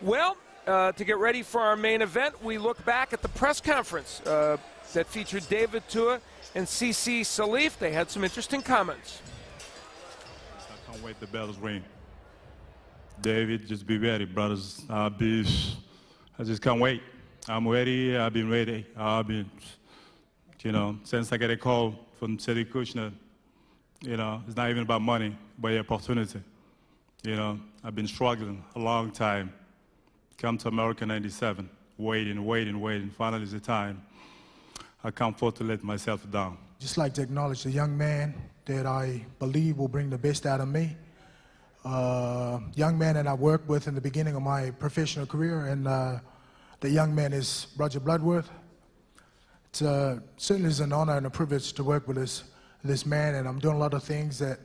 Well, to get ready for our main event, we look back at the press conference that featured David Tua and Cisse Salif. They had some interesting comments. I can't wait the bells ring. David, just be ready, brothers. I just can't wait. I'm ready. I've been ready. Since I get a call from City Kushner, it's not even about money, but the opportunity. I've been struggling a long time. Come to America '97, waiting. Finally, it's the time. I can't afford to let myself down. Just like to acknowledge the young man that I believe will bring the best out of me. Young man that I worked with in the beginning of my professional career, and the young man is Roger Bloodworth. It certainly is an honor and a privilege to work with this man, and I'm doing a lot of things that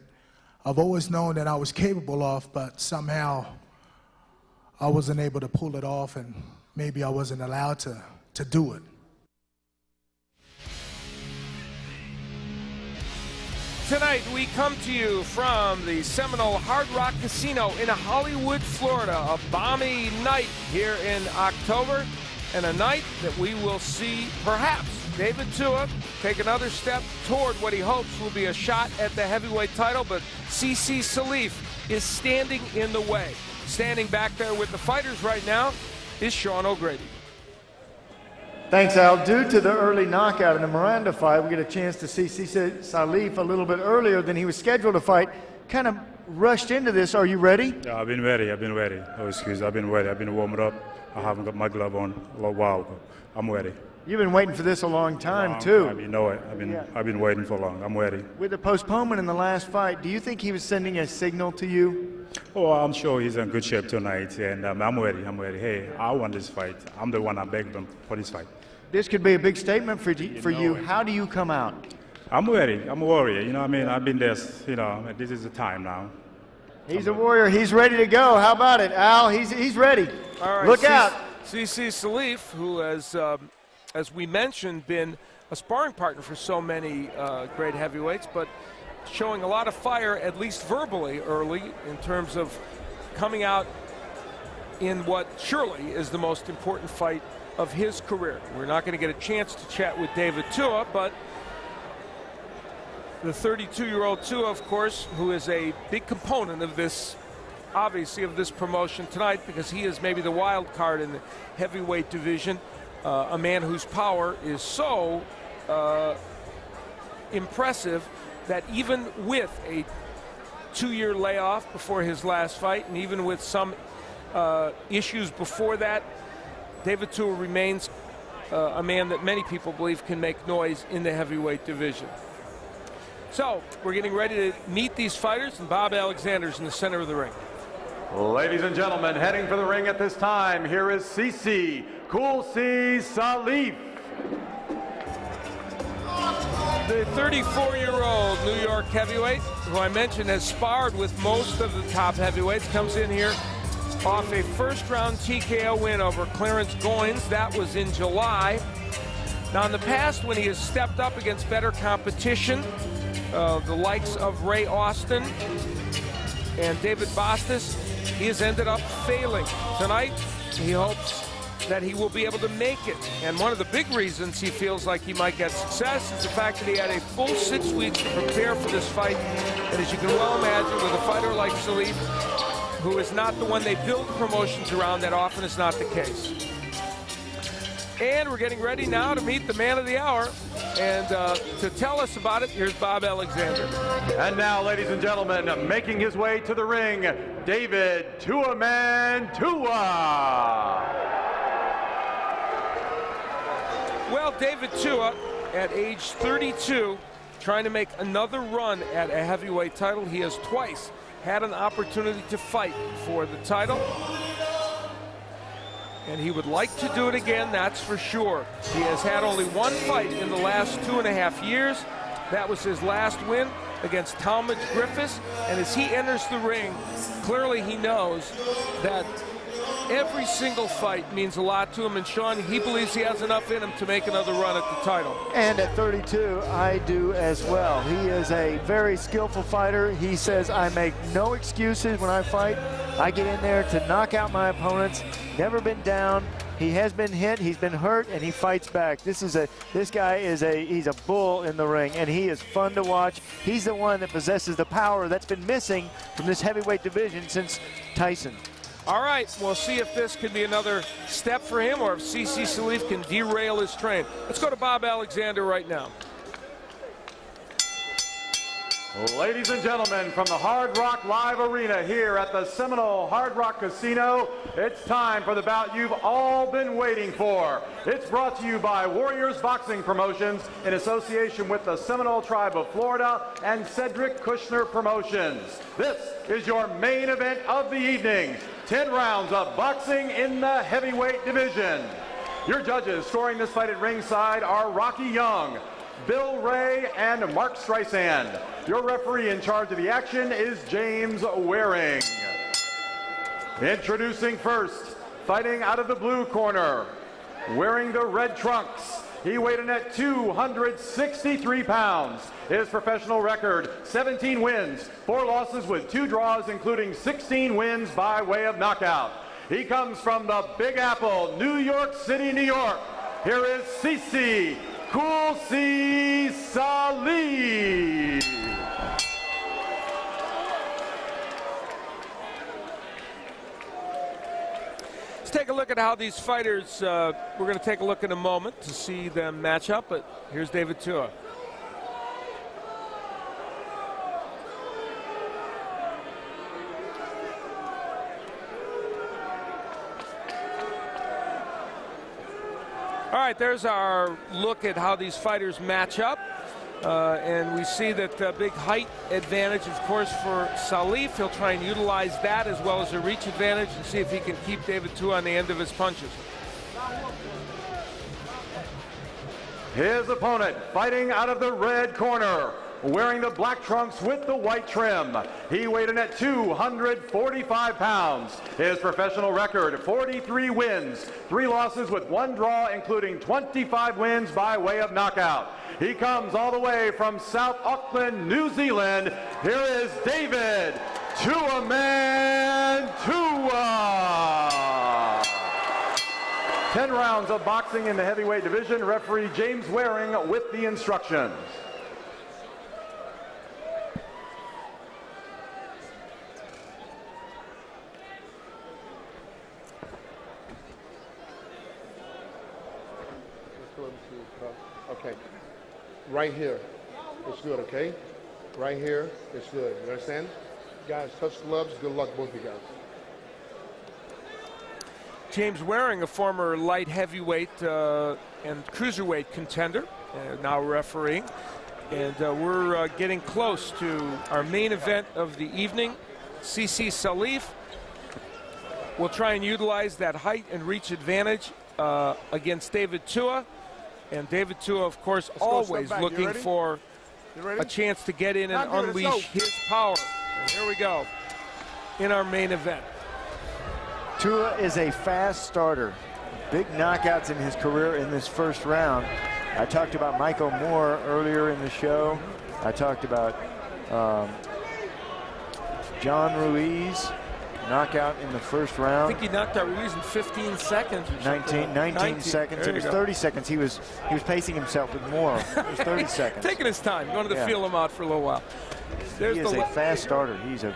I've always known that I was capable of, but somehow I wasn't able to pull it off, and maybe I wasn't allowed to do it. Tonight, we come to you from the Seminole Hard Rock Casino in Hollywood, Florida. A balmy night here in October, and a night that we will see, perhaps, David Tua take another step toward what he hopes will be a shot at the heavyweight title, but Cisse Salif is standing in the way. Standing back there with the fighters right now is Sean O'Grady. Thanks, Al. Due to the early knockout in the Miranda fight, we get a chance to see Cisse Salif a little bit earlier than he was scheduled to fight. Kind of rushed into this. Are you ready? Yeah, I've been ready. Oh, excuse, I've been ready. I've been warming up. I haven't got my glove on a little while, but I'm ready. You've been waiting for this a long time, too. I've been waiting for long. I'm ready. With the postponement in the last fight, do you think he was sending a signal to you? Oh, I'm sure he's in good shape tonight, and I'm ready. Hey, I want this fight. I'm the one that begged him for this fight. This could be a big statement for you. How do you come out? I'm ready. I'm a warrior. I've been there. This is the time now. He's a warrior. He's ready to go. How about it, Al? He's ready. All right. Look out. Cisse Salif, who has, as we mentioned, been a sparring partner for so many great heavyweights, but showing a lot of fire, at least verbally, early in terms of coming out in what surely is the most important fight of his career. We're not going to get a chance to chat with David Tua, but the 32-year-old Tua, of course, who is a big component of this, obviously, of this promotion tonight, because he is maybe the wild card in the heavyweight division, a man whose power is so impressive that even with a 2-year layoff before his last fight, and even with some issues before that, David Tua remains a man that many people believe can make noise in the heavyweight division. So we're getting ready to meet these fighters, and Bob Alexander's in the center of the ring. Ladies and gentlemen, heading for the ring at this time, here is Cisse Salif. The 34-year-old New York heavyweight, who I mentioned has sparred with most of the top heavyweights, comes in here off a first-round TKO win over Clarence Goins. That was in July. Now, in the past, when he has stepped up against better competition, the likes of Ray Austin and David Bastos, he has ended up failing. Tonight, he hopes that he will be able to make it. And one of the big reasons he feels like he might get success is the fact that he had a full 6 weeks to prepare for this fight. And as you can well imagine, with a fighter like Salif, who is not the one they build promotions around, that often is not the case. And we're getting ready now to meet the man of the hour. And to tell us about it, here's Bob Alexander. And now, ladies and gentlemen, making his way to the ring, David Tua. Well, David Tua, at age 32, trying to make another run at a heavyweight title. He has twice had an opportunity to fight for the title, and he would like to do it again, that's for sure. He has had only one fight in the last 2.5 years. That was his last win against Talmadge Griffiths, and as he enters the ring, clearly he knows that every single fight means a lot to him, and Sean, he believes he has enough in him to make another run at the title. And at 32, I do as well. He is a very skillful fighter. He says, I make no excuses when I fight. I get in there to knock out my opponents. Never been down. He has been hit, he's been hurt, and he fights back. This guy is he's a bull in the ring, and he is fun to watch. He's the one that possesses the power that's been missing from this heavyweight division since Tyson. All right, we'll see if this could be another step for him or if Cisse Salif can derail his train. Let's go to Bob Alexander right now. Ladies and gentlemen, from the Hard Rock Live Arena here at the Seminole Hard Rock Casino, it's time for the bout you've all been waiting for. It's brought to you by Warriors Boxing Promotions in association with the Seminole Tribe of Florida and Cedric Kushner Promotions. This is your main event of the evening. 10 rounds of boxing in the heavyweight division. Your judges scoring this fight at ringside are Rocky Young, Bill Ray, and Mark Streisand. Your referee in charge of the action is James Waring. Introducing first, fighting out of the blue corner, wearing the red trunks. He weighed in at 263 pounds. His professional record, 17 wins, 4 losses with 2 draws, including 16 wins by way of knockout. He comes from the Big Apple, New York City, New York. Here is Cisse Salif. Let's take a look at how these fighters, we're going to take a look in a moment to see them match up, but here's David Tua. All right, there's our look at how these fighters match up. And we see that big height advantage, of course, for Salif. He'll try and utilize that as well as a reach advantage and see if he can keep David Tua on the end of his punches. His opponent fighting out of the red corner, wearing the black trunks with the white trim. He weighed in at 245 pounds. His professional record, 43 wins, 3 losses with 1 draw, including 25 wins by way of knockout. He comes all the way from South Auckland, New Zealand. Here is David Tua. 10 rounds of boxing in the heavyweight division. Referee James Waring with the instructions. Okay, right here, it's good, okay? Right here, it's good, you understand? Guys, touch gloves, good luck, both of you guys. James Waring, a former light heavyweight and cruiserweight contender, now refereeing. And we're getting close to our main event of the evening. Cisse Salif will try and utilize that height and reach advantage against David Tua. And David Tua, of course, always looking for a chance to get in and unleash his power. And here we go in our main event. Tua is a fast starter. Big knockouts in his career in this first round. I talked about Michael Moore earlier in the show. I talked about John Ruiz, knockout in the first round. I think he knocked out Ruiz in 15 seconds. Or 19 seconds. It was 30 seconds. He was pacing himself with Moore. It was 30 seconds. Taking his time. He wanted to feel him out for a little while. He is a fast starter. He's a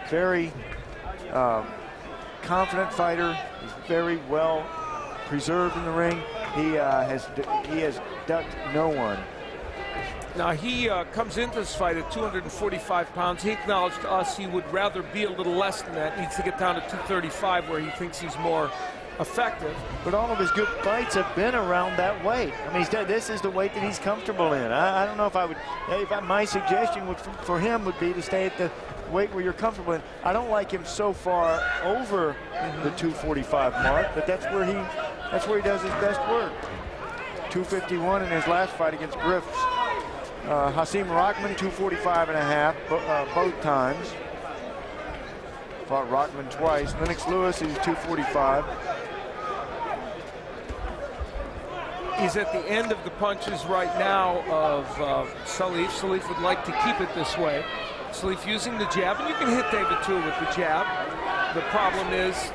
very confident fighter. He's very well preserved in the ring. He has ducked no one. Now he comes into this fight at 245 pounds. He acknowledged to us he would rather be a little less than that. Needs to get down to 235 where he thinks he's more effective. But all of his good fights have been around that weight. I mean, this is the weight that he's comfortable in. I don't know if I would, my suggestion for him would be to stay at the weight where you're comfortable in. I don't like him so far over the 245 mark, but that's where he does his best work. 251 in his last fight against Griffiths. Hasim Rahman, 245.5, both times. Fought Rahman twice. Lennox Lewis, he's 245. He's at the end of the punches right now of Salif. Salif would like to keep it this way. Salif using the jab, and you can hit David Tua with the jab. the problem is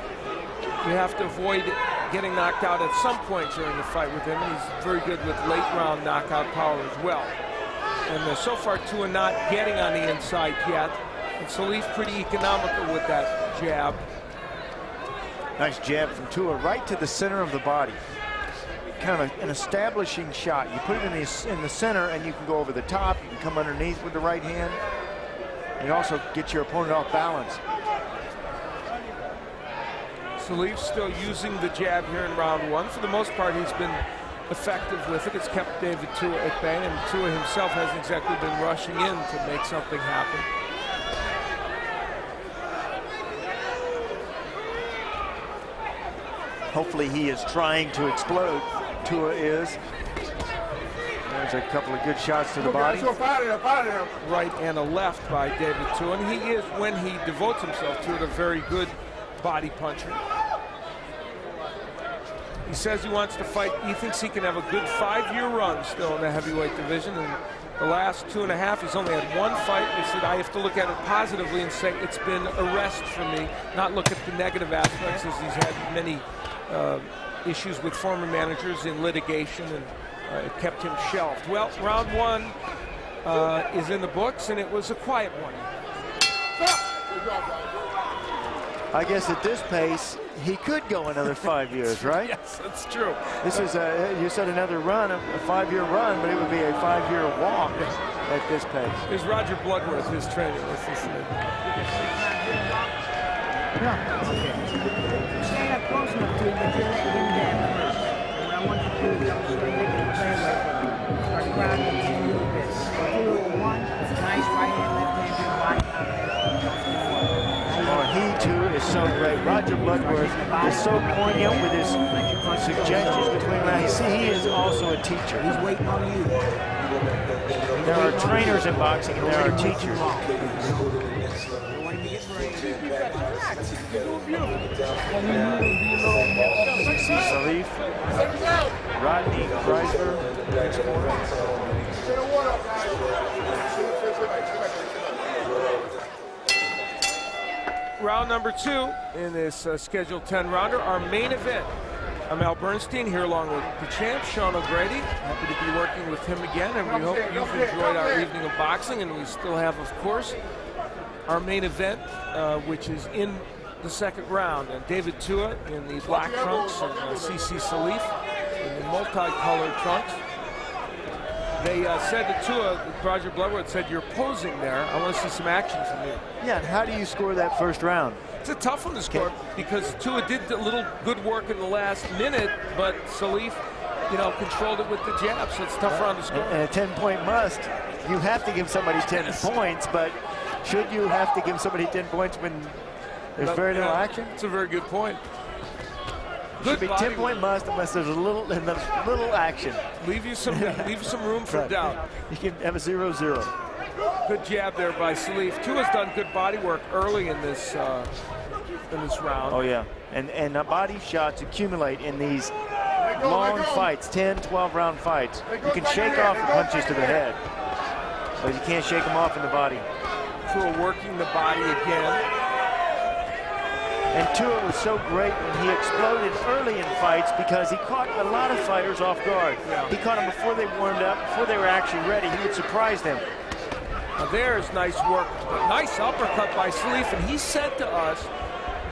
you have to avoid getting knocked out at some point during the fight with him, and he's very good with late round knockout power as well. And so far, Tua not getting on the inside yet. And Salif pretty economical with that jab. Nice jab from Tua right to the center of the body. Kind of an establishing shot. You put it in the center, and you can go over the top. You can come underneath with the right hand. And also get your opponent off balance. Salif still using the jab here in round one. For the most part, he's been effective with it. It's kept David Tua at bay, and Tua himself hasn't exactly been rushing in to make something happen. Hopefully he is trying to explode. Tua is. There's a couple of good shots to the body. Right and a left by David Tua, and he is, when he devotes himself to it, a very good body puncher. He says he wants to fight. He thinks he can have a good 5-year run still in the heavyweight division. And the last 2.5, he's only had one fight. He said, I have to look at it positively and say it's been a rest for me, not look at the negative aspects, as he's had many issues with former managers in litigation, and it kept him shelved. Well, round one is in the books, and it was a quiet one. I guess at this pace, he could go another 5 years, right? Yes, that's true. This is, you said another run, a 5-year run, but it would be a 5-year walk at this pace. Here's Roger Bloodworth, his trainer. What's this name? Stand up close enough to him, but you're letting him down first. And what I want you to do is come straight into the fairway from him. Start grounding him a little bit. 2, 1, nice right hand, left hand to the body. Oh, he too is so great. Roger Bloodworth is so poignant with his suggestions between rounds. See, he is also a teacher. He's waiting on you. There are trainers in boxing, and there are teachers. Cisse Salif, Rodney Kreisler. Round number 2 in this scheduled 10-rounder, our main event. I'm Al Bernstein here along with the champ, Sean O'Grady. Happy to be working with him again, and we hope you've enjoyed our evening of boxing, and we still have, of course, our main event, which is in the second round. And David Tua in the black trunks and Cisse Salif in the multicolored trunks. They said to Tua, Roger Bloodworth said, you're posing there. I want to see some action from you. Yeah, and how do you score that first round? It's a tough one to score because Tua did a little good work in the last minute, but Salif, you know, controlled it with the jab, so it's a tough round to score. And a 10-point must. You have to give somebody 10 points, but should you have to give somebody 10 points when there's very little action? It's a very good point. Should be 10-point must unless there's a little action. Leave you some room for doubt. You can have a 0-0. Good jab there by Salif. Tua's done good body work early in this round. Oh yeah, and body shots accumulate in these long fights, 10, 12-round fights. You can shake off the punches to the head, but you can't shake them off in the body. Tua working the body again. And Tua was so great when he exploded early in fights because he caught a lot of fighters off guard. Yeah. He caught them before they warmed up, before they were actually ready. He would surprise them. Now there's nice work. Nice uppercut by Salif, and he said to us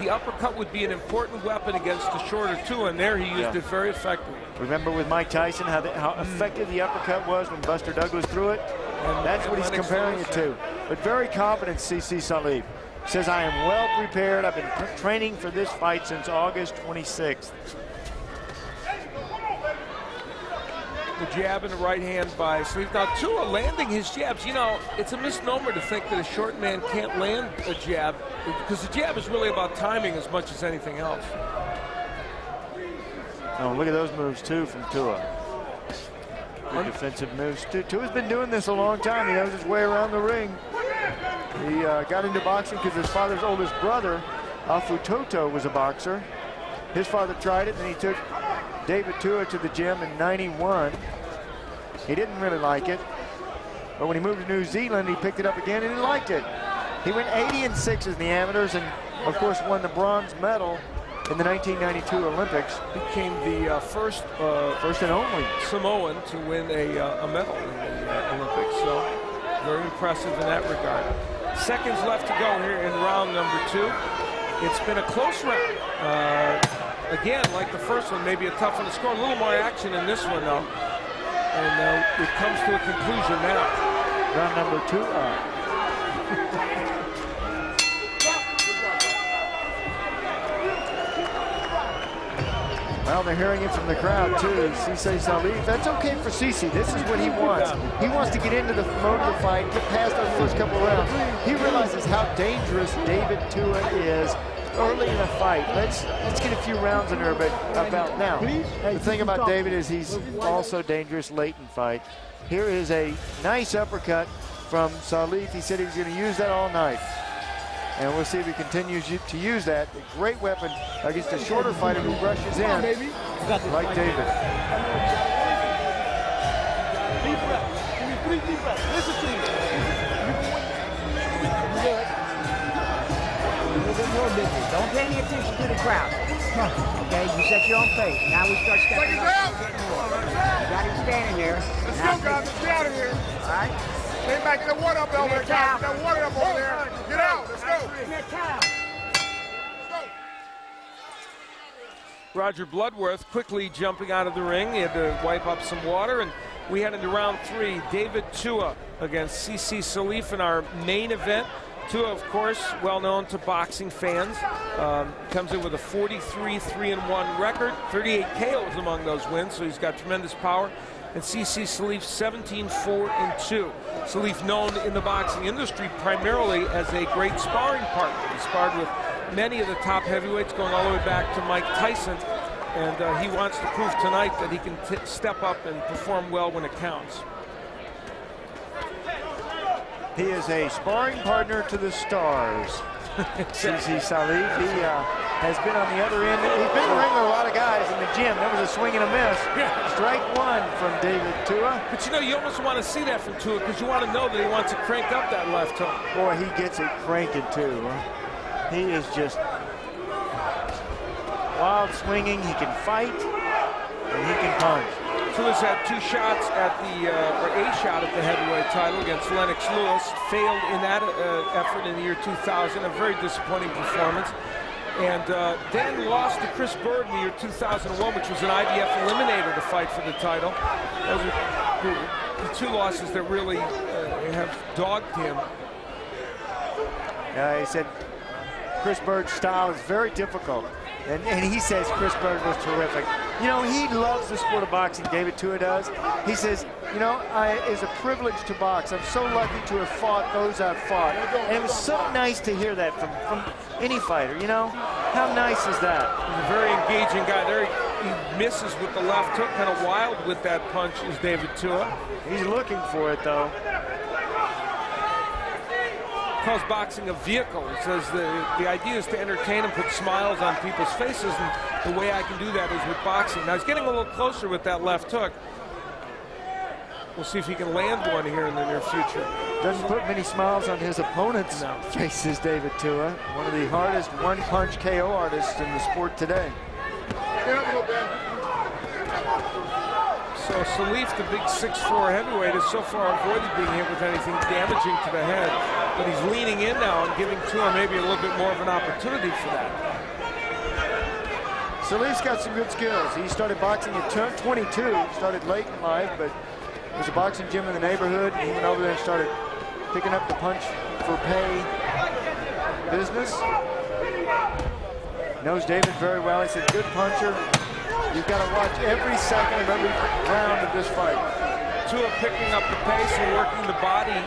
the uppercut would be an important weapon against the shorter Tua, and there he used it very effectively. Remember with Mike Tyson how effective the uppercut was when Buster Douglas threw it? And that's what he's comparing it to. But very confident, Cisse Salif. Says, I am well prepared. I've been training for this fight since August 26th. The jab in the right hand by Salif. Now, Tua landing his jabs. You know, it's a misnomer to think that a short man can't land a jab, because the jab is really about timing as much as anything else. Oh, look at those moves, too, from Tua. Good defensive moves. Tua's been doing this a long time. He knows his way around the ring. He got into boxing because his father's oldest brother, Afu Toto, was a boxer. His father tried it, and he took David Tua to the gym in '91. He didn't really like it, but when he moved to New Zealand, he picked it up again, and he liked it. He went 80-6 in the amateurs, and of course, won the bronze medal in the 1992 Olympics. Became the first and only Samoan to win a medal in the Olympics. So very impressive in that regard. Seconds left to go here in round number 2. It's been a close round. Again, like the first one, maybe a tough one to score. A little more action in this one, though. And it comes to a conclusion now. Round number 2 up. Well, they're hearing it from the crowd, too. Cisse Salif. That's okay for Cisse. This is what he wants. He wants to get into the mode of the fight, get past those first couple of rounds. He realizes how dangerous David Tua is early in a fight. Let's get a few rounds in there about now. The thing about David is he's also dangerous late in fight. Here is a nice uppercut from Salif. He said he was going to use that all night. And we'll see if he continues to use that. A great weapon against a shorter fighter who rushes in like David. Listen to me. Don't pay any attention to the crowd. Okay, you set your own pace. Now we start stepping up. You got him standing there. Let's go, guys. Let's get out of here. All right. Stay back. Get the water up over there, guys. Get that water up over there. Get out. Let's go. Roger Bloodworth quickly jumping out of the ring. He had to wipe up some water, and we head into round 3. David Tua against Cisse Salif in our main event. Tua, of course, well known to boxing fans. Comes in with a 43-3-1 record, 38 KOs among those wins, so he's got tremendous power. And Cisse Salif 17-4-2. Salif known in the boxing industry primarily as a great sparring partner. He sparred with many of the top heavyweights, going all the way back to Mike Tyson. And he wants to prove tonight that he can step up and perform well when it counts. He is a sparring partner to the stars. Cisse Salif, he has been on the other end. He's been in the ring with a lot of guys in the gym. That was a swing and a miss. Strike 1 from David Tua. But you know, you almost want to see that from Tua because you want to know that he wants to crank up that left hook. Boy, he gets it cranking too. He is just wild swinging. He can fight and he can punch. Tua's had 2 shots at the, or a shot at the heavyweight title against Lennox Lewis. Failed in that effort in the year 2000. A very disappointing performance. And then lost to Chris Bird in the year 2001, which was an IBF eliminator to fight for the title. Those are the 2 losses that really have dogged him. He said Chris Bird's style is very difficult. And he says Chris Bird was terrific. You know, he loves the sport of boxing, David Tua does. He says, you know, it's a privilege to box. I'm so lucky to have fought those I've fought. And it was so nice to hear that from any fighter, you know? How nice is that? He's a very engaging guy. There he misses with the left hook, kind of wild with that punch is David Tua. He's looking for it, though. Calls boxing a vehicle. He says the idea is to entertain and put smiles on people's faces, and the way I can do that is with boxing. Now he's getting a little closer with that left hook. We'll see if he can land one here in the near future. Doesn't put many smiles on his opponent's faces, David Tua. One of the hardest one-punch KO artists in the sport today. So Salif, the big 6'4" heavyweight, has so far avoided being hit with anything damaging to the head. But he's leaning in now and giving Tua maybe a little bit more of an opportunity for that. Salif's got some good skills. He started boxing at 22. Started late in life, but there's a boxing gym in the neighborhood. He went over there and started picking up the punch for pay business. Knows David very well. He's a good puncher. You've got to watch every second of every round of this fight. Tua picking up the pace and working the body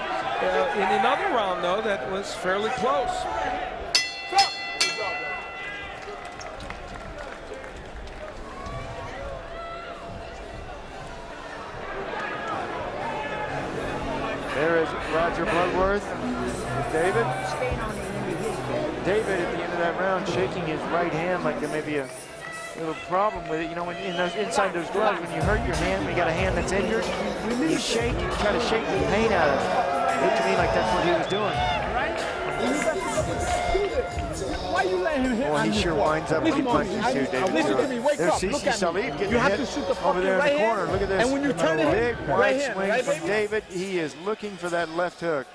in another round, though, that was fairly close. There is Roger Bloodworth with David. David at the end of that round shaking his right hand like there may be a little problem with it. You know, when inside those gloves, when you hurt your hand, when you got a hand that's injured, you shake, you try to shake the pain out of it. It looked to me like that's what he was doing. Well, he sure winds up when he punches too, David. Listen to me, wake There's up, Cisse look at me. Salif getting You have hit to shoot the over there in right the hand, corner. Look at this. and when you turn it, big wide right hand, swing right, from baby? David. He is looking for that left hook.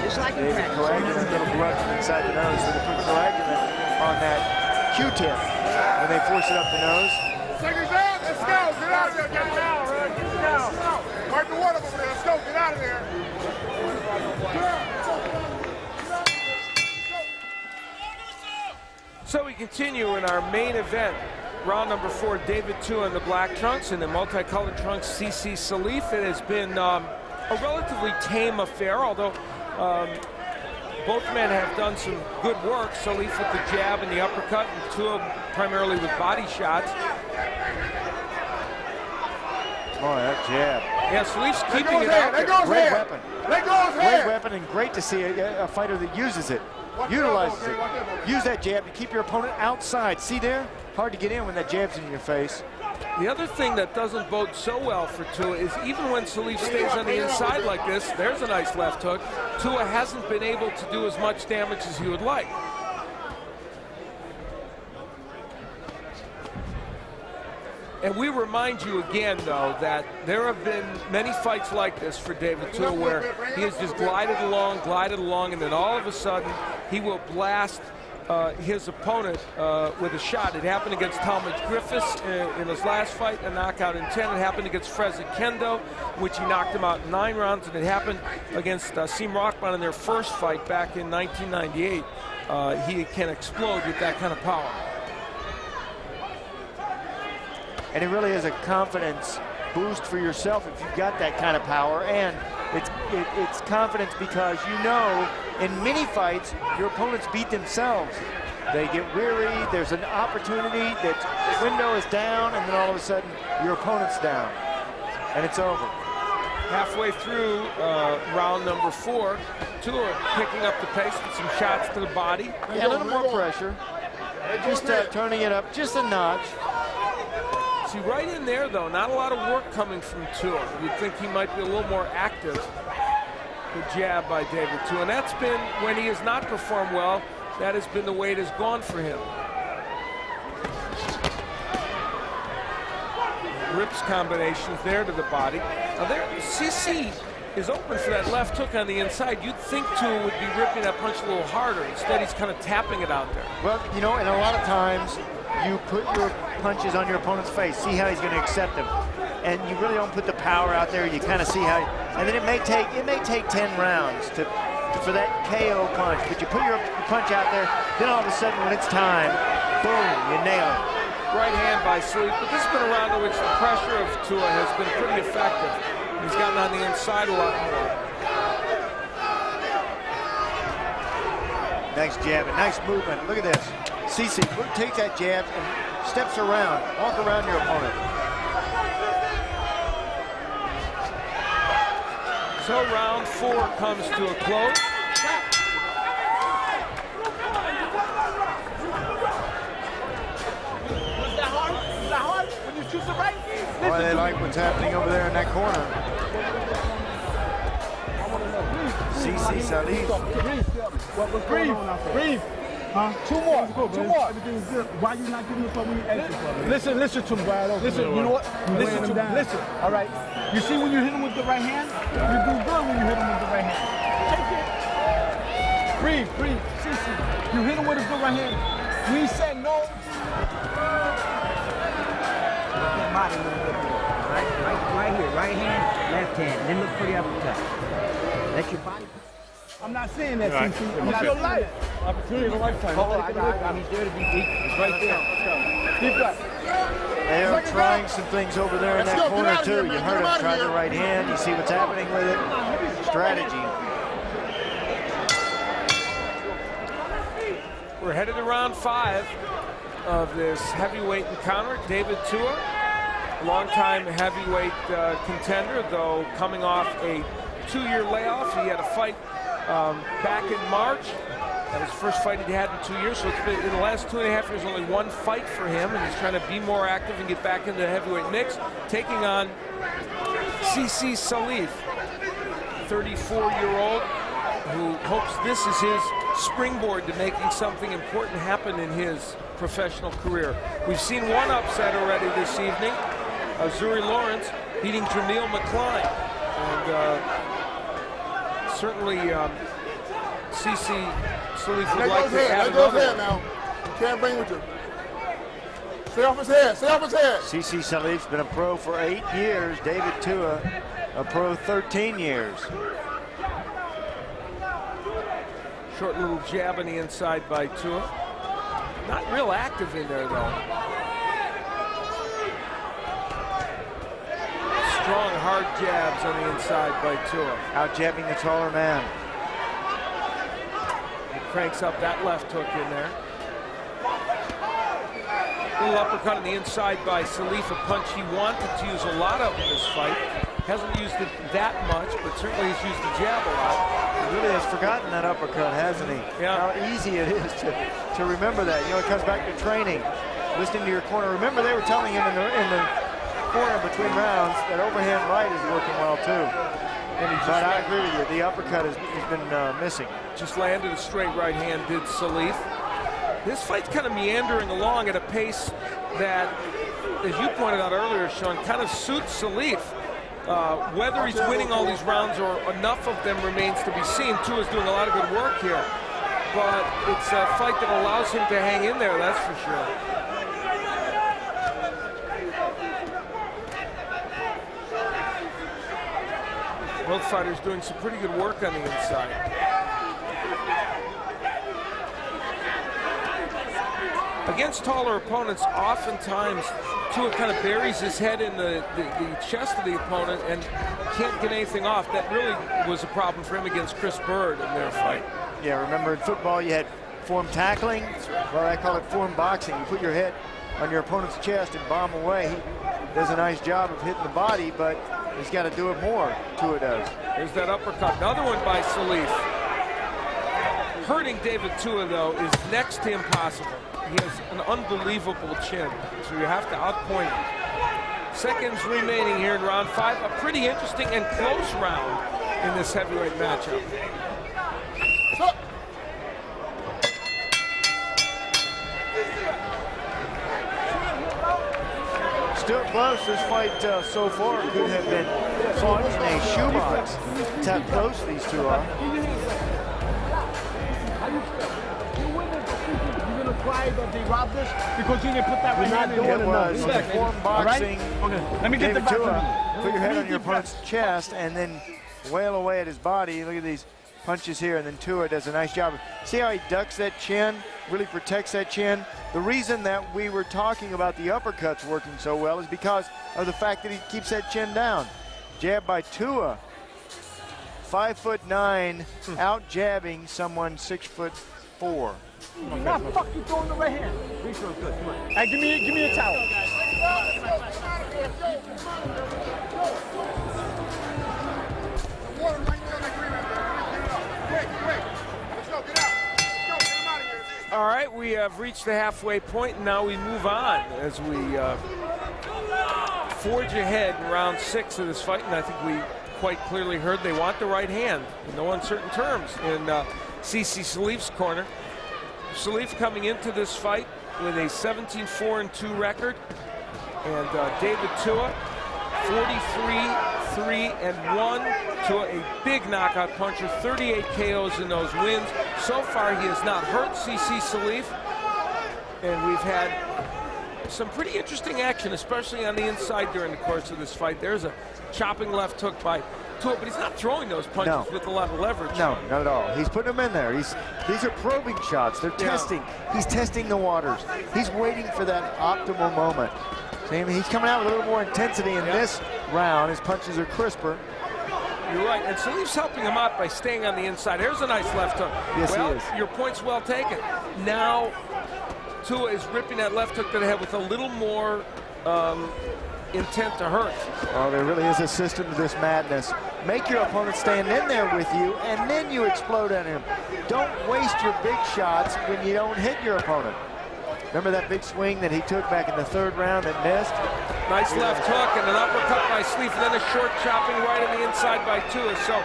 Just like in David practice. coagulant, a little blood from inside the nose. So they put coagulant on that Q-tip when they force it up the nose. Seconds out, let's go. Get out of there, get down, right? Get down. Wipe the water over there. Let's go, get out of there. So we continue in our main event. Round number 4, David Tua in the black trunks, and the multicolored trunks, Cisse Salif. It has been a relatively tame affair, although both men have done some good work. Salif with the jab and the uppercut, and Tua primarily with body shots. Oh, that jab. Yeah, Salif's keeping it out there. Great weapon. Let go of his Great head. weapon, and great to see a fighter that uses it, utilizes it. Use that jab to keep your opponent outside. See there? Hard to get in when that jab's in your face. The other thing that doesn't bode so well for Tua is even when Salif stays on the inside like this, there's a nice left hook, Tua hasn't been able to do as much damage as he would like. And we remind you again, though, that there have been many fights like this for David Tua where he has just glided along, and then all of a sudden he will blast his opponent with a shot. It happened against Talmadge Griffiths in his last fight, a knockout in 10. It happened against Frezza Kendo, which he knocked him out in 9 rounds, and it happened against Seem Rockman in their first fight back in 1998. He can explode with that kind of power. And it really is a confidence boost for yourself if you've got that kind of power. And it's confidence because you know in many fights your opponents beat themselves. They get weary, there's an opportunity that the window is down, and then all of a sudden your opponent's down. And it's over. Halfway through round number 4, Tua picking up the pace with some shots to the body. Yeah, a little more pressure. Just turning it up just a notch. See, right in there, though, not a lot of work coming from Tua. You'd think he might be a little more active. The jab by David Tua, and that's been, when he has not performed well, that has been the way it has gone for him. Rips combinations there to the body. Now there, Cisse is open for that left hook on the inside. You'd think Tua would be ripping that punch a little harder. Instead, he's kind of tapping it out there. Well, you know, and a lot of times you put your punches on your opponent's face, see how he's going to accept them. And you really don't put the power out there. You kind of see how, and then it may take 10 rounds for that KO punch. But you put your punch out there, then all of a sudden when it's time, boom, you nail it. Right hand by Salif, but this has been a round in which the pressure of Tua has been pretty effective. He's gotten on the inside a lot more. Nice jab and nice movement. Look at this. Cisse takes that jab and steps around, walk around your opponent. So round 4 comes to a close. Was that hard? Was that hard when you choose the right? Boy, they like what's happening over there in that corner. Cisse Salif. Breathe. Huh? 2 more. 2 more. Everything's good. Why you not giving the fuck when you ask for? Listen to me. Listen, you know what? Listen to me. Listen. All right. You see when you hit him with the right hand? You do good when you hit him with the right hand. Take it. Breathe. Cisse. You hit him with a good right hand. We said no. Body a little bit more. Right here, right hand, left hand. Then look for the uppercut. Let your body. I'm not saying that, Cisse. I'm not your life. Opportunity of a lifetime. He's there to be beat. It's right there. Deep breath. They are trying some things over there in that corner too. You heard him try the right hand. You see what's happening with it. Strategy. We're headed to round 5 of this heavyweight encounter. David Tua, longtime heavyweight contender, though coming off a 2-year layoff. He had a fight back in March. That was the first fight he'd had in 2 years, so it's been, in the last 2.5 years, only 1 fight for him, and he's trying to be more active and get back into the heavyweight mix, taking on Cisse Salif, 34-year-old who hopes this is his springboard to making something important happen in his professional career. We've seen one upset already this evening. Zuri Lawrence beating Jameel McCline. And certainly Cisse Salif would like to add another one. Now. You can't bring with you. Stay off his head. Stay off his head. Cisse Salif's been a pro for 8 years. David Tua, a pro 13 years. Short little jab on the inside by Tua. Not real active in there, though. Strong, hard jabs on the inside by Tua. Out jabbing the taller man. He cranks up that left hook in there. Little uppercut on the inside by Salif, a punch he wanted to use a lot of in this fight. Hasn't used it that much, but certainly he's used the jab a lot. He really has forgotten that uppercut, hasn't he? Yeah. How easy it is to remember that. You know, it comes back to training, listening to your corner. Remember, they were telling him in the corner between rounds that overhand right is working well too. But I agree with you, the uppercut has been missing. Just landed a straight right hand, did Salif. This fight's kind of meandering along at a pace that, as you pointed out earlier, Sean, kind of suits Salif. Whether he's winning all these rounds or enough of them remains to be seen. Tua's doing a lot of good work here, but it's a fight that allows him to hang in there, that's for sure. Both fighters doing some pretty good work on the inside. Against taller opponents, oftentimes Tua kind of buries his head in the chest of the opponent and can't get anything off. That really was a problem for him against Chris Bird in their fight. Yeah, remember in football you had form tackling. Well, I call it form boxing. You put your head on your opponent's chest and bomb away. He does a nice job of hitting the body, but he's got to do it more. Tua does. There's that uppercut. Another one by Salif. Hurting David Tua, though, is next to impossible. He has an unbelievable chin, so you have to outpoint him. Seconds remaining here in round 5. A pretty interesting and close round in this heavyweight matchup. Still close. This fight so far could have been fought in a shoebox. That's how close these two are. That they robbed us because you didn't put that right hand in. It was form boxing. Okay. Let me get the back. Put your head on your opponent's chest and then wail away at his body. Look at these punches here, and then Tua does a nice job. See how he ducks that chin, really protects that chin? The reason that we were talking about the uppercuts working so well is because of the fact that he keeps that chin down. Jab by Tua. 5'9", out jabbing someone 6'4". Nah, fuck you throwing the right hand. Good. Come on. Hey, give me a towel. All right, we have reached the halfway point, and now we move on as we forge ahead in round 6 of this fight. And I think we quite clearly heard they want the right hand in no uncertain terms in Cisse Salif's corner. Salif coming into this fight with a 17-4-2 record, and David Tua 43-3-1. Tua a big knockout puncher, 38 KOs in those wins. So far he has not hurt Cisse Salif, and we've had some pretty interesting action, especially on the inside during the course of this fight. There's a chopping left hook by Tua, but he's not throwing those punches with a lot of leverage. No, not at all. He's putting them in there. These are probing shots. They're testing. He's testing the waters. He's waiting for that optimal moment. See, he's coming out with a little more intensity in this round. His punches are crisper. You're right, and Salif's helping him out by staying on the inside. There's a nice left hook. Yes, well, he is. Your point's well taken. Now, Tua is ripping that left hook to the head with a little more intent to hurt. Oh, there really is a system to this madness. Make your opponent stand in there with you, and then you explode on him. Don't waste your big shots when you don't hit your opponent. Remember that big swing that he took back in the 3rd round that missed? Nice left hook and an uppercut by Salif, and then a short chopping right on the inside by Tua. So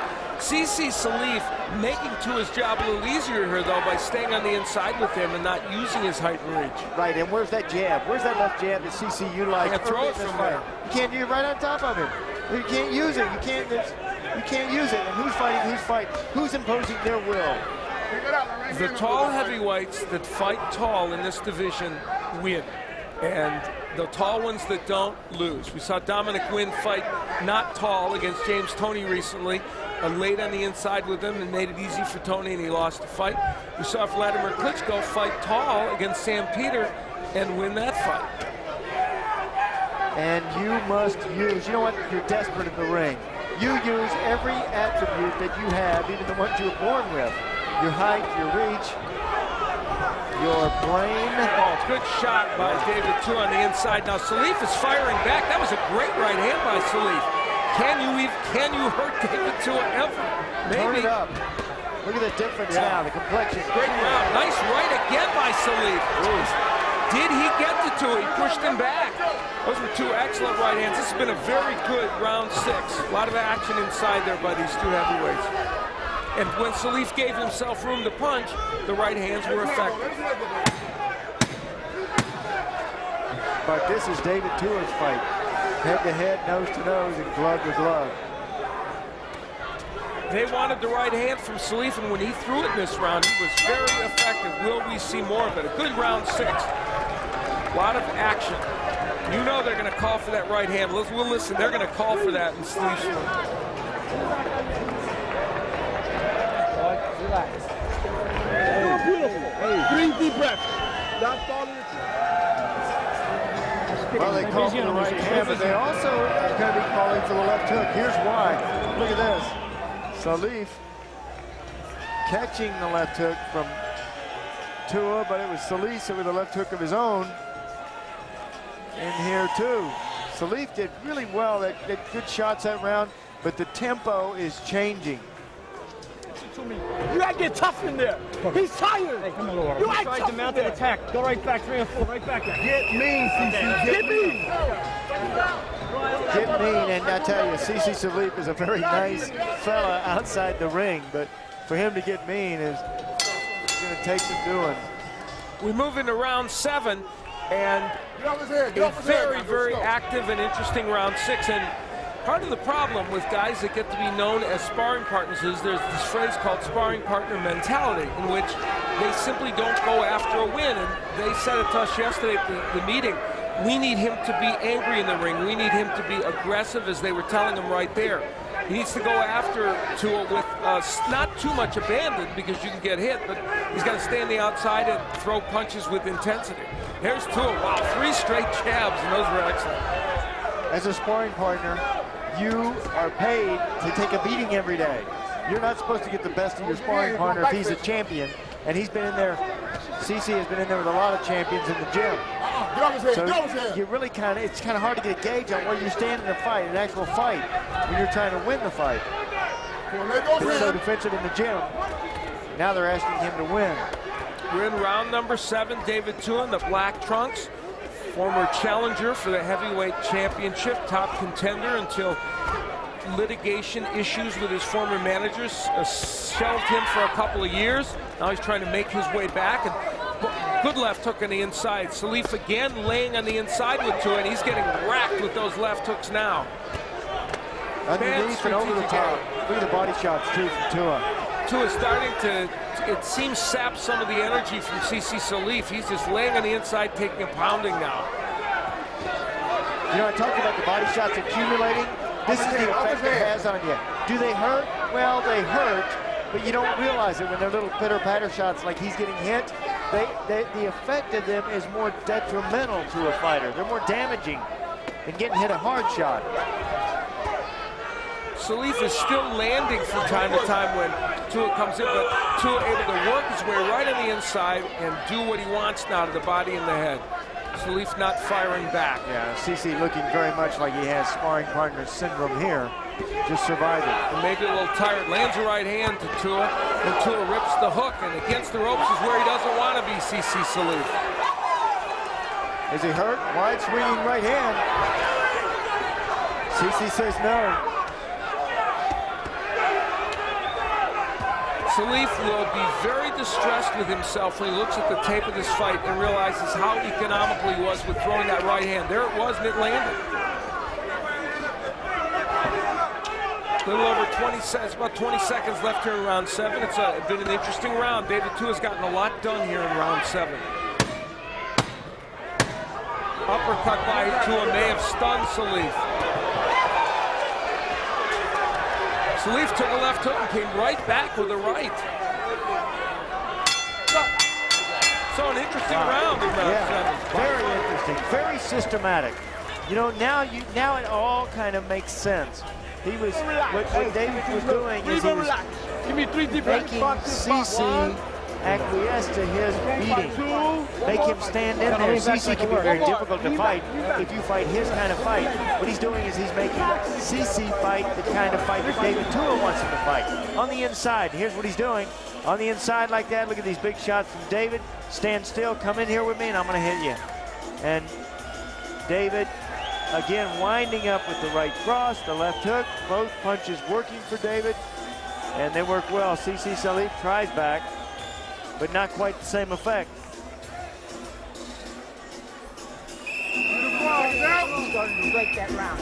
Cisse Salif making Tua's job a little easier here, though, by staying on the inside with him and not using his height and reach. Right, and where's that jab? Where's that left jab that Cisse utilized? Can't throw it from there. You can't do it right on top of him. You can't use it. You can't use it. And who's fighting? Who's fighting? Who's imposing their will? The tall heavyweights that fight tall in this division win. And the tall ones that don't lose. We saw Dominic Wynn fight not tall against James Toney recently, laid on the inside with him and made it easy for Toney, and he lost the fight. We saw Vladimir Klitschko fight tall against Sam Peter and win that fight. And you must use, you know what, you're desperate in the ring. You use every attribute that you have, even the ones you were born with. Your height, your reach, your brain. Oh, good shot by David Tua on the inside. Now Salif is firing back. That was a great right hand by Salif. Can you hurt David Tua ever? Maybe. Turn it up. Look at the difference now, the complexion. Great round. Nice right again by Salif. Did he get to Tua? He pushed him back. Those were two excellent right hands. This has been a very good round 6. A lot of action inside there by these two heavyweights. And when Salif gave himself room to punch, the right hands were effective. But this is David Tua's fight. Head-to-head, nose-to-nose, and glove-to-glove. They wanted the right hand from Salif, and when he threw it in this round, he was very effective. Will we see more of it? A good round 6. A lot of action. You know they're going to call for that right hand. We'll listen. They're going to call for that in Salif's round. Relax. Hey, beautiful. Hey, 3 deep breaths. That's all it is. Well, they call for the right hand, but they also are going to be calling for the left hook. Here's why. Look at this. Salif catching the left hook from Tua, but it was Salif with a left hook of his own in here too. Salif did really well. That good shots that round, but the tempo is changing. You gotta get tough in there. He's tired. Hey, come on, you act tough to mount an attack. Go right back, 3 and 4, right back there. Get mean, Cisse. Get mean. Get mean, and I tell you, Cisse Salif is a very nice fella outside the ring, but for him to get mean is going to take some doing. We move into round 7, and a very, very active and interesting round 6. And part of the problem with guys that get to be known as sparring partners is there's this phrase called sparring partner mentality, in which they simply don't go after a win. And they said it to us yesterday at the meeting. We need him to be angry in the ring. We need him to be aggressive, as they were telling him right there. He needs to go after Tua with not too much abandon, because you can get hit, but he's got to stay on the outside and throw punches with intensity. Here's Tua. Wow, 3 straight jabs, and those were excellent. As a sparring partner, you are paid to take a beating every day. You're not supposed to get the best of your sparring partner if he's a champion, and he's been in there. Cisse has been in there with a lot of champions in the gym. So you really it's kind of hard to get a gauge on where you stand in a fight, an actual fight, when you're trying to win the fight. He's so defensive in the gym. Now they're asking him to win. We're in round number 7. David Tua in the black trunks, former challenger for the heavyweight championship, top contender until litigation issues with his former managers shelved him for a couple of years. Now he's trying to make his way back, and good left hook on the inside. Salif again laying on the inside with Tua, and he's getting racked with those left hooks now. Underneath and over the top. Look at the body shots too from Tua. Tua is starting to, it seems, sap some of the energy from Cisse Salif. He's just laying on the inside, taking a pounding now. You know, I talked about the body shots accumulating. This is the effect it has on you. Do they hurt? Well, they hurt, but you don't realize it when they're little pitter-patter shots like he's getting hit. The effect of them is more detrimental to a fighter. They're more damaging than getting hit a hard shot. Salif is still landing from time to time when Tua comes in, but Tua able to work his way right on the inside and do what he wants now to the body and the head. Salif not firing back. Yeah, Cisse looking very much like he has sparring partner syndrome here, just surviving. And maybe a little tired. Lands a right hand to Tua, and Tua rips the hook, and against the ropes is where he doesn't want to be, Cisse Salif. Is he hurt? Wide swinging right hand. Cisse says no. Salif will be very distressed with himself when he looks at the tape of this fight and realizes how economical he was with throwing that right hand. There it was, and it landed. A little over 20 seconds, about 20 seconds left here in round 7. It's been an interesting round. David Tua's gotten a lot done here in round 7. Uppercut by Tua may have stunned Salif. Salif took a left hook and came right back with a right. So an interesting round in round 7. Very interesting, very systematic. You know, now it all kind of makes sense. He was, what David was doing is he was making Cisse acquiesce to his beating, make him stand in there. Cisse can be very difficult to fight if you fight his kind of fight. What he's doing is he's making Cisse fight the kind of fight that David Tua wants him to fight. On the inside, here's what he's doing. On the inside like that, look at these big shots from David. Stand still, come in here with me, and I'm going to hit you. And David, again, winding up with the right cross, the left hook, both punches working for David, and they work well. Cisse Salif tries back, but not quite the same effect. Starting to break that round.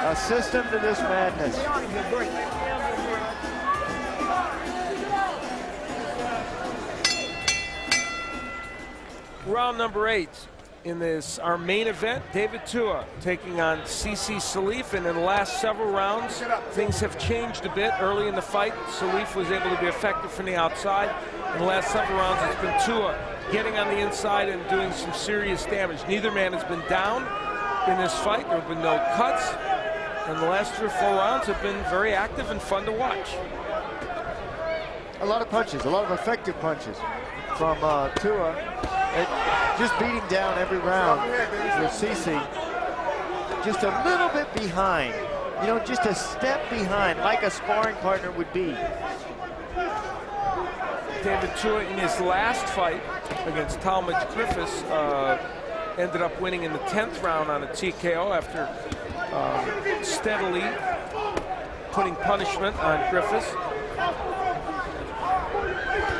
A system to this madness. Round number 8. In this, our main event, David Tua taking on Cisse Salif, and in the last several rounds, things have changed a bit. Early in the fight, Salif was able to be effective from the outside. In the last several rounds, it's been Tua getting on the inside and doing some serious damage. Neither man has been down in this fight. There have been no cuts, and the last 3 or 4 rounds have been very active and fun to watch. A lot of punches, a lot of effective punches from Tua. Just beating down every round with Cisse. Just a little bit behind. You know, just a step behind, like a sparring partner would be. David Tua in his last fight against Talmadge Griffiths ended up winning in the 10th round on a TKO after steadily putting punishment on Griffiths.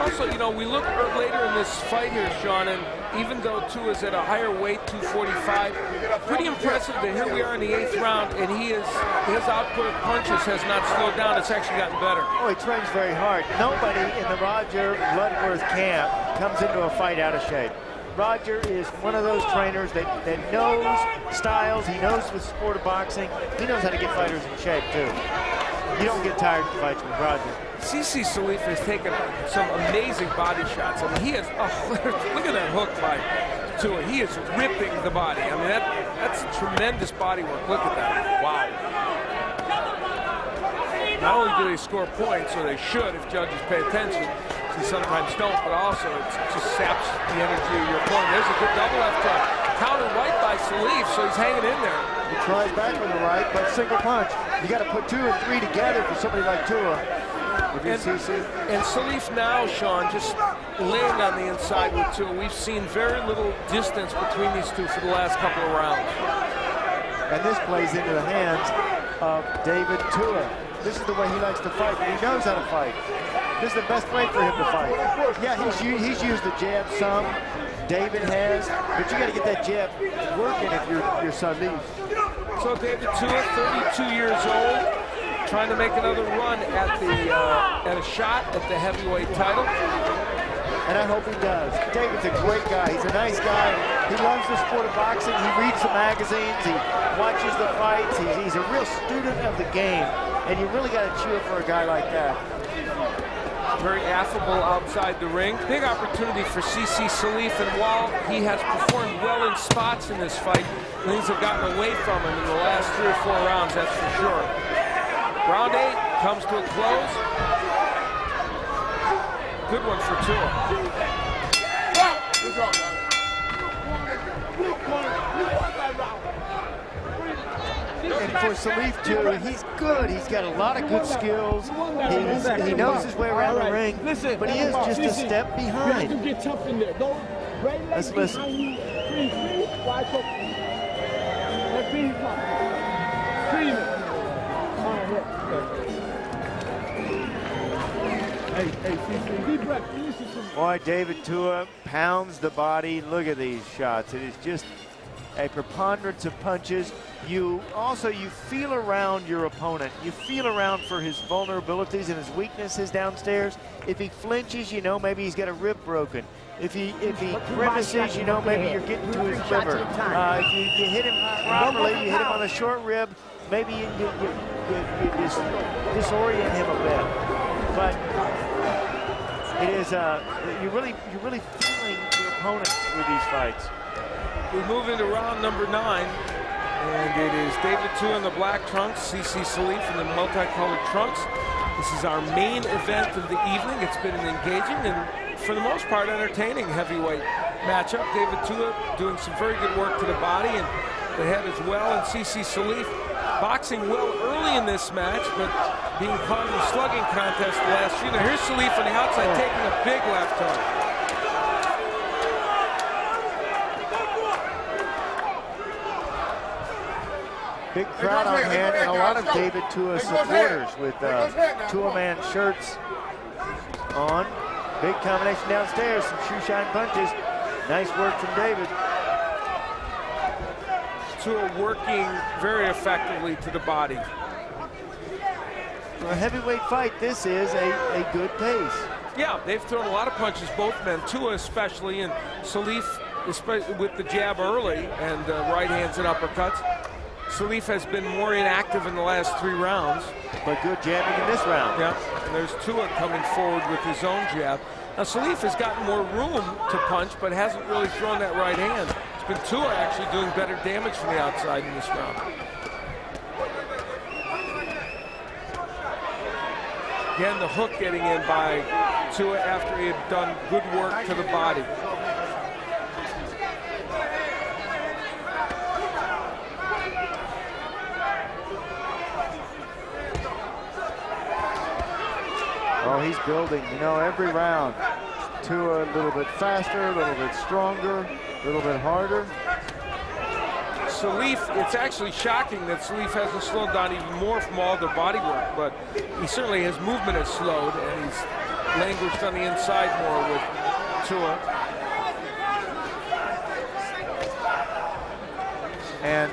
Also, you know, we look later in this fight here, Sean, and even though Tua's at a higher weight, 245, pretty impressive that here we are in the 8th round, and his output of punches has not slowed down. It's actually gotten better. Oh, he trains very hard. Nobody in the Roger Bloodworth camp comes into a fight out of shape. Roger is one of those trainers that knows styles. He knows the sport of boxing. He knows how to get fighters in shape, too. You don't get tired in fights with Roger. Cisse Salif has taken some amazing body shots. I mean, he is, look at that hook by Tua. He is ripping the body. I mean, that's tremendous body work. Look at that. Wow. Not only do they score points, or they should if judges pay attention, they sometimes don't, but also it just saps the energy of your opponent. There's a good double left hook. Counter right by Salif, so he's hanging in there. He tries back with the right, but single punch. You got to put 2 and 3 together for somebody like Tua. And Salif now, Sean, just laying on the inside with Tua. We've seen very little distance between these two for the last couple of rounds. And this plays into the hands of David Tua. This is the way he likes to fight. He knows how to fight. This is the best way for him to fight. Yeah, he's used the jab some. David has, but you got to get that jab working if you're Salif. So David Tua, 32 years old, trying to make another run at a shot at the heavyweight title. And I hope he does. David's a great guy. He's a nice guy. He loves the sport of boxing. He reads the magazines. He watches the fights. He's a real student of the game. And you really got to cheer for a guy like that. Very affable outside the ring. Big opportunity for Cisse Salif, and while he has performed well in spots in this fight, things have gotten away from him in the last 3 or 4 rounds, that's for sure. Round 8 comes to a close. Good one for Tua. And for Salif, too, he's good. He's got a lot of good skills. He knows his way around the ring, but he is just a step behind. Let's listen. Deep breath. Listen to me. Boy, David Tua pounds the body. Look at these shots. It is just a preponderance of punches. You feel around your opponent. You feel around for his vulnerabilities and his weaknesses downstairs. If he flinches, you know maybe he's got a rib broken. If he grimaces, you know maybe you're getting to his liver. If you hit him properly, you hit him on the short rib, maybe you just disorient him a bit. But it is you're really feeling your opponent with these fights. We move into round number 9, and it is David Tua in the black trunks, Cisse Salif in the multicolored trunks. This is our main event of the evening. It's been an engaging and, for the most part, entertaining heavyweight matchup. David Tua doing some very good work to the body and the head as well, and Cisse Salif boxing well early in this match, but being caught in a slugging contest the last few. Now here's Salif on the outside taking a big left hook. Big crowd on hand, and a lot of David Tua supporters with Tua-man shirts on. Big combination downstairs, some shoe-shine punches. Nice work from David. Tua working very effectively to the body. For a heavyweight fight, this is a good pace. Yeah, they've thrown a lot of punches, both men, Tua especially, and Salif especially with the jab early and right hands and uppercuts. Salif has been more inactive in the last 3 rounds. But good jabbing in this round. Yeah, and there's Tua coming forward with his own jab. Now Salif has gotten more room to punch, but hasn't really thrown that right hand. It's been Tua actually doing better damage from the outside in this round. Again, the hook getting in by Tua after he had done good work to the body. Oh, he's building, you know, every round. Tua a little bit faster, a little bit stronger, a little bit harder. Salif, it's actually shocking that Salif hasn't slowed down even more from all the body work, but he certainly, his movement has slowed, and he's languished on the inside more with Tua. And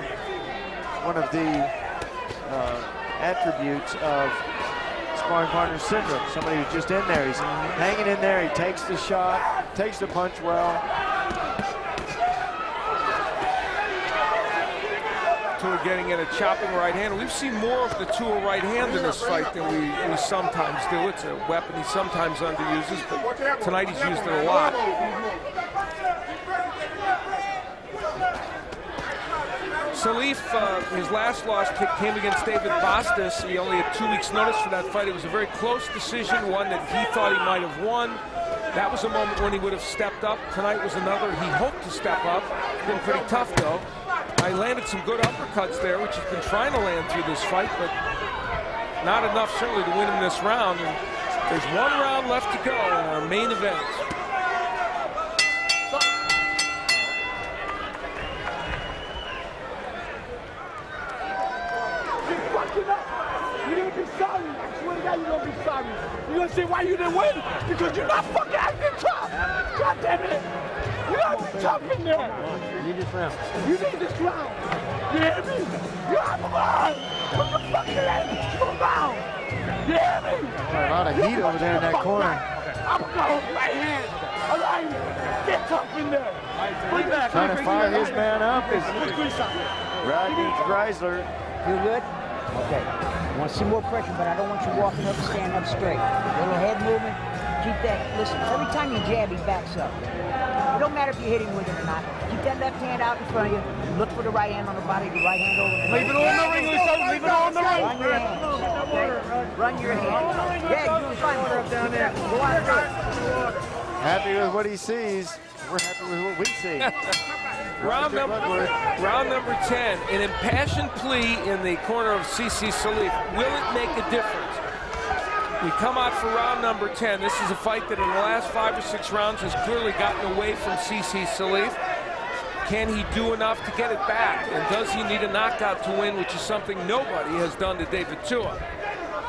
one of the attributes of sparring partner syndrome, somebody who's just in there, he's hanging in there, he takes the shot, takes the punch well. Tua getting in a chopping right hand. We've seen more of the Tua right hand in this fight than we sometimes do. It's a weapon he sometimes underuses, but tonight he's used it a lot. Salif, his last loss came against David Bastos. He only had 2 weeks' notice for that fight. It was a very close decision, one that he thought he might have won. That was a moment when he would have stepped up. Tonight was another. He hoped to step up. It's been pretty tough, though. I landed some good uppercuts there, which he's been trying to land through this fight, but not enough, certainly, to win him this round. And there's 1 round left to go in our main event. You're gonna be sorry. I swear to God, you're gonna be sorry. You're gonna say why you didn't win? Because you're not fucking acting tough. God damn it. You gotta be tough in there. You need this round. You need this round. You hear me? You have a mind. Put the fucking ass around. You hear me? A lot of heat over there in that corner. I'm going right hand. All right. Get tough in there. Trying to fire his man up is Rodney Dreisler. You good? Okay. I want to see more pressure, but I don't want you walking up and standing up straight. A little head movement. Keep that. Listen, every time you jab, he backs up. It don't matter if you're hitting with it or not. Keep that left hand out in front of you. Look for the right hand on the body, the right hand over the Leave it on the ring, Lisa. Leave it on the ring. Run your hand. Okay? Run your hand. Yeah, you're doing fine. Water up down there. Go on there. Happy with what he sees. We're happy with what we see. Round number 10, an impassioned plea in the corner of Cisse Salif. Will it make a difference? We come out for round number 10. This is a fight that in the last 5 or 6 rounds has clearly gotten away from Cisse Salif. Can he do enough to get it back? And does he need a knockout to win, which is something nobody has done to David Tua?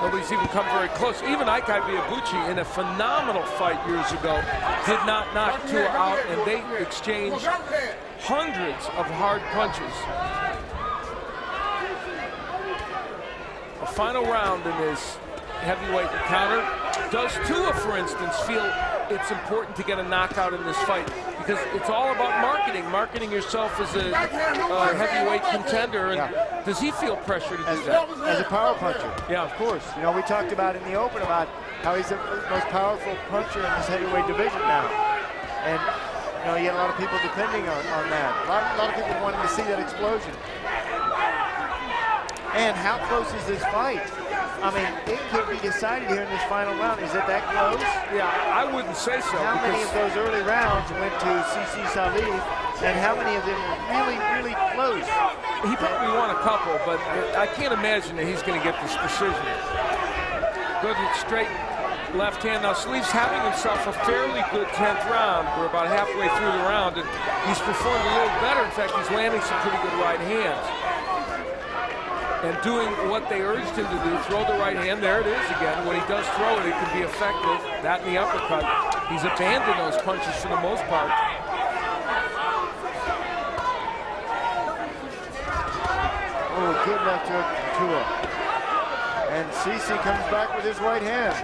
Nobody's even come very close. Even Aikai Biabuchi, in a phenomenal fight years ago, did not knock Tua out, and they exchanged hundreds of hard punches. A final round in this heavyweight encounter. Does Tua, for instance, feel it's important to get a knockout in this fight? Because it's all about marketing yourself as a heavyweight contender. And does he feel pressure to do that? As a power puncher. Yeah, of course. You know, we talked about in the open about how he's the most powerful puncher in this heavyweight division now. And, you know, you had a lot of people depending on that. A lot of people wanted to see that explosion. And how close is this fight? I mean, it could be decided here in this final round. Is it that close? Yeah, I wouldn't say so. How many of those early rounds went to Cisse Salif, and how many of them were really, really close? He probably won a couple, but I can't imagine that he's going to get this precision. Good straight left hand. Now, Salif's having himself a fairly good 10th round. We're about halfway through the round, and he's performed a little better. In fact, he's landing some pretty good right hands. And doing what they urged him to do, throw the right hand. There it is again. When he does throw it, it can be effective. That and the uppercut. He's abandoned those punches for the most part. Oh, good left hook from Tua. And Cisse comes back with his right hand.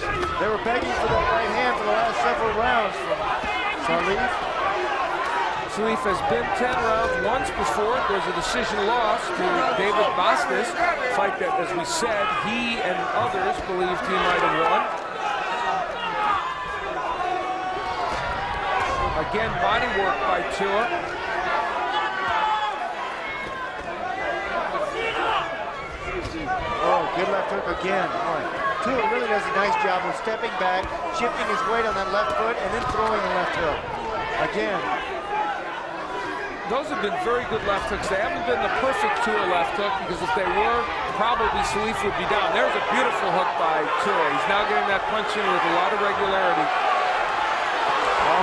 They were begging for that right hand for the last several rounds from Salif. Salif has been 10 rounds once before. There's a decision loss to David Bastis, a fight that, as we said, he and others believed he might have won. Again, body work by Tua. Oh, good left hook again. All right. Tua really does a nice job of stepping back, shifting his weight on that left foot, and then throwing the left hook. Again. Those have been very good left hooks. They haven't been the perfect Tua left hook, because if they were, probably Salif would be down. There's a beautiful hook by Tua. He's now getting that punch in with a lot of regularity.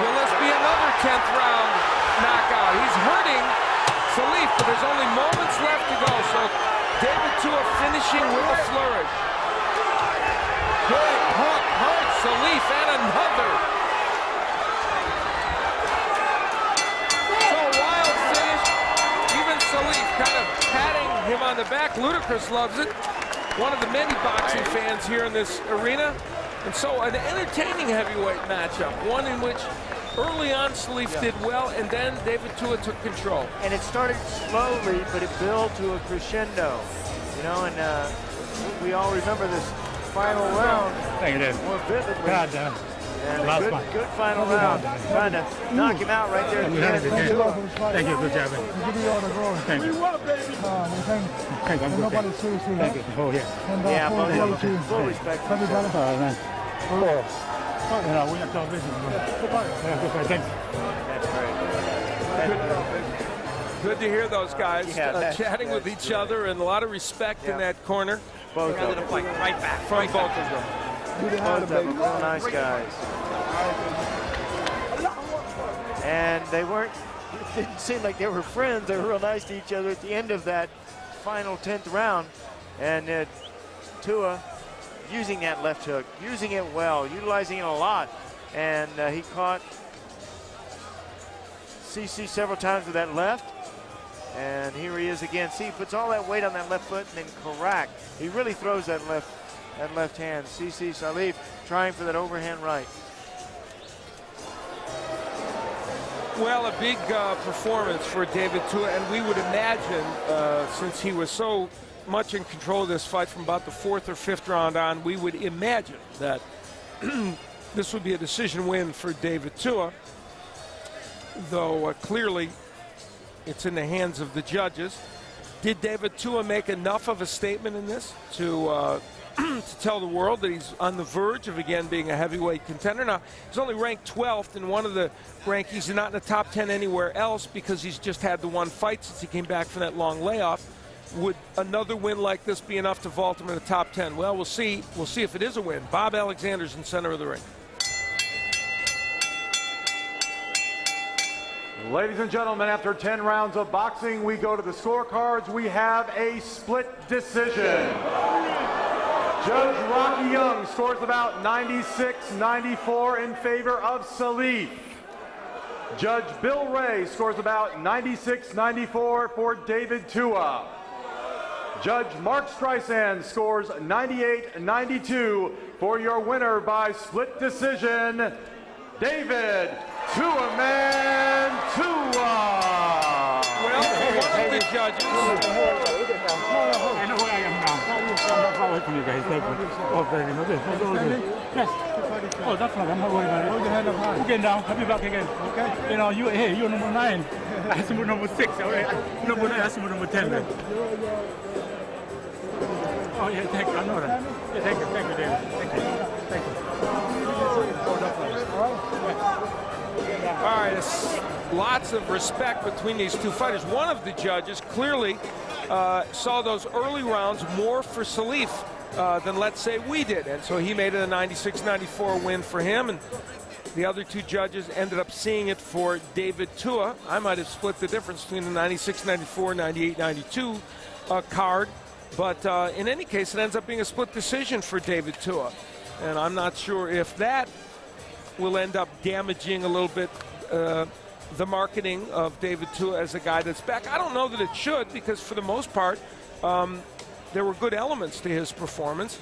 Will this be another 10th round knockout? He's hurting Salif, but there's only moments left to go. So David Tua finishing with a flourish. Good hook, hurts Salif, and another. Salif kind of patting him on the back. Ludacris loves it. One of the many boxing fans here in this arena. And so an entertaining heavyweight matchup. One in which early on Salif did well, and then David Tua took control. And it started slowly, but it built to a crescendo. You know, and we all remember this final round more vividly. God, and a good final round. Trying to knock him out right there at the end. Thank you. Good job, man. Give you all the glory. Thank you. Thank you. Nobody seriously. Thank you. Oh, yeah. Yeah, both of them. Full respect. Everybody. Man. You know, we have television. Thank you. That's great. Good to hear those guys chatting with each other, and a lot of respect in that corner. Both of them. Right back from both of them. Both of them, real nice guys. And they weren't, it didn't seem like they were friends. They were real nice to each other at the end of that final 10th round. And Tua using that left hook, using it well, utilizing it a lot. And he caught Cisse several times with that left. And here he is again. See, he puts all that weight on that left foot and then crack. He really throws that left hand. Cisse Salif trying for that overhand right. Well, a big performance for David Tua, and we would imagine, since he was so much in control of this fight from about the 4th or 5th round on, we would imagine that this would be a decision win for David Tua, though clearly it's in the hands of the judges. Did David Tua make enough of a statement in this to tell the world that he's on the verge of, again, being a heavyweight contender? Now, he's only ranked 12th in one of the rankings and not in the top 10 anywhere else because he's just had the one fight since he came back from that long layoff. Would another win like this be enough to vault him in the top 10? Well, we'll see. We'll see if it is a win. Bob Alexander's in center of the ring. Ladies and gentlemen, after 10 rounds of boxing, we go to the scorecards. We have a split decision. Judge Rocky Young scores about 96-94 in favor of Salif. Judge Bill Ray scores about 96-94 for David Tua. Judge Mark Streisand scores 98-92 for your winner by split decision, David Tua-Man Tua. Well, one of the judges. I know where I am now. I'm far away from you guys. Oh, very much. Yes. Oh, that's fine. I'm not worried about it. Hold your hand up high. Again down. I'll be back again. Okay. You know, you're number 9. That's number 6. Number 9, that's number 10. Then. Oh, yeah, thank you. I know that. Yeah, thank you, David. Thank you. Thank you. All right, it's lots of respect between these two fighters. One of the judges clearly saw those early rounds more for Salif than, let's say, we did. And so he made it a 96-94 win for him. And the other two judges ended up seeing it for David Tua. I might have split the difference between the 96-94, 98-92 card. But in any case, it ends up being a split decision for David Tua. And I'm not sure if that will end up damaging a little bit the marketing of David Tua as a guy that's back. I don't know that it should, because for the most part, there were good elements to his performance,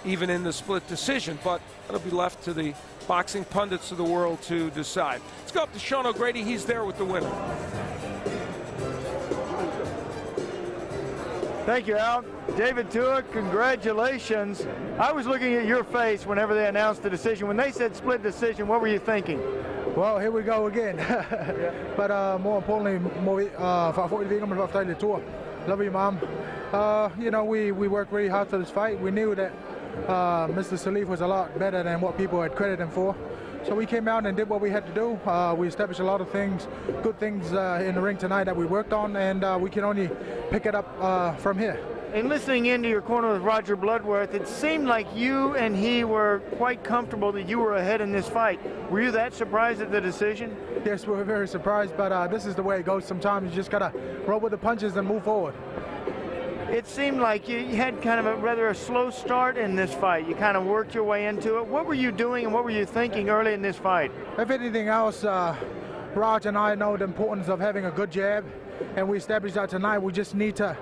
even in the split decision. But it'll be left to the boxing pundits of the world to decide. Let's go up to Sean O'Grady. He's there with the winner. Thank you, Al. David Tua, congratulations. I was looking at your face whenever they announced the decision. When they said split decision, what were you thinking? Well, here we go again. But more importantly, love you, Mom. You know, we worked really hard for this fight. We knew that Mr. Salif was a lot better than what people had credited him for. So we came out and did what we had to do. We established a lot of things, good things in the ring tonight that we worked on, and we can only pick it up from here. And listening into your corner with Roger Bloodworth, it seemed like you and he were quite comfortable that you were ahead in this fight. Were you that surprised at the decision? Yes, we were very surprised, but this is the way it goes sometimes. You just got to roll with the punches and move forward. It seemed like you had kind of a rather slow start in this fight. You kind of worked your way into it. What were you doing and what were you thinking early in this fight? If anything else, Raj and I know the importance of having a good jab, and we established that tonight. We just need to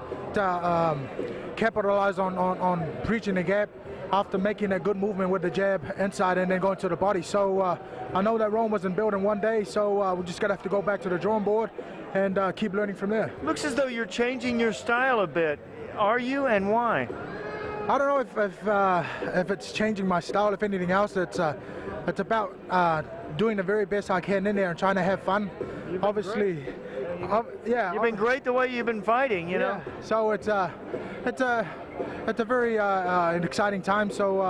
capitalize on breaching the gap after making a good movement with the jab inside and then going to the body. So I know that Rome wasn't built in one day, so we just got to have to go back to the drawing board and keep learning from there. Looks as though you're changing your style a bit. Are you, and why? I don't know if it's changing my style. If anything else, it's about doing the very best I can in there and trying to have fun. Obviously, yeah. You've been great the way you've been fighting, you know. So it's a very an exciting time. So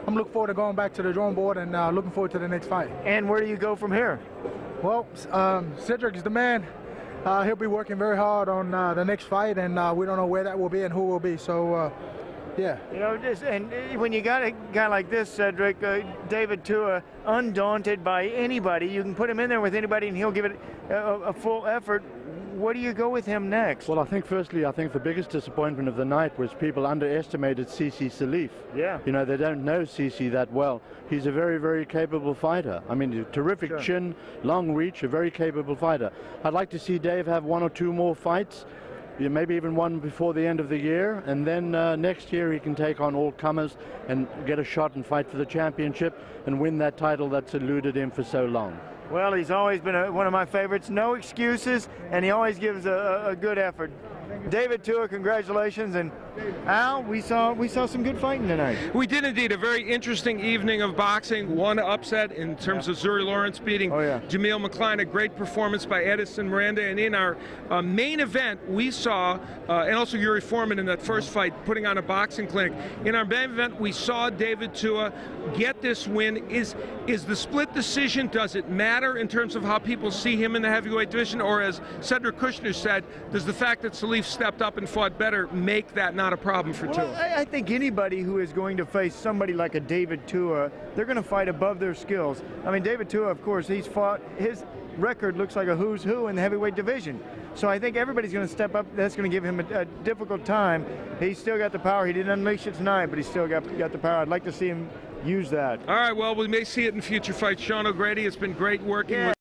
I'm looking forward to going back to the drawing board and looking forward to the next fight. And where do you go from here? Well, Cedric is the man. He'll be working very hard on the next fight, and we don't know where that will be and who will be. So, yeah. You know, and when you got a guy like this, Cedric, David Tua, undaunted by anybody, you can put him in there with anybody, and he'll give it a full effort. Where do you go with him next? Well, I think the biggest disappointment of the night was people underestimated Cisse Salif. Yeah. You know, they don't know Cisse that well. He's a very, very capable fighter. I mean, terrific chin, long reach, a very capable fighter. I'd like to see Dave have 1 or 2 more fights, maybe even one before the end of the year, and then next year he can take on all comers and get a shot and fight for the championship and win that title that's eluded him for so long. Well, he's always been one of my favorites. No excuses, and he always gives a good effort. David Tua, congratulations. And Al, we saw some good fighting tonight. We did indeed. A very interesting evening of boxing. One upset in terms of Zuri Lawrence beating Jameel McCline. A great performance by Edison Miranda. And in our main event, we saw, and also Yuri Foreman in that first fight, putting on a boxing clinic. In our main event, we saw David Tua get this win. Is the split decision, does it matter? matter in terms of how people see him in the heavyweight division? Or as Cedric Kushner said, does the fact that Salif stepped up and fought better make that not a problem for Tua? I think anybody who is going to face somebody like a David Tua, they're going to fight above their skills. I mean, David Tua, of course, he's fought, his record looks like a who's who in the heavyweight division. So I think everybody's going to step up. That's going to give him a difficult time. He's still got the power. He didn't unleash it tonight, but he's still got the power. I'd like to see him use that. All right, well, we may see it in future fights. Sean O'Grady, it's been great working with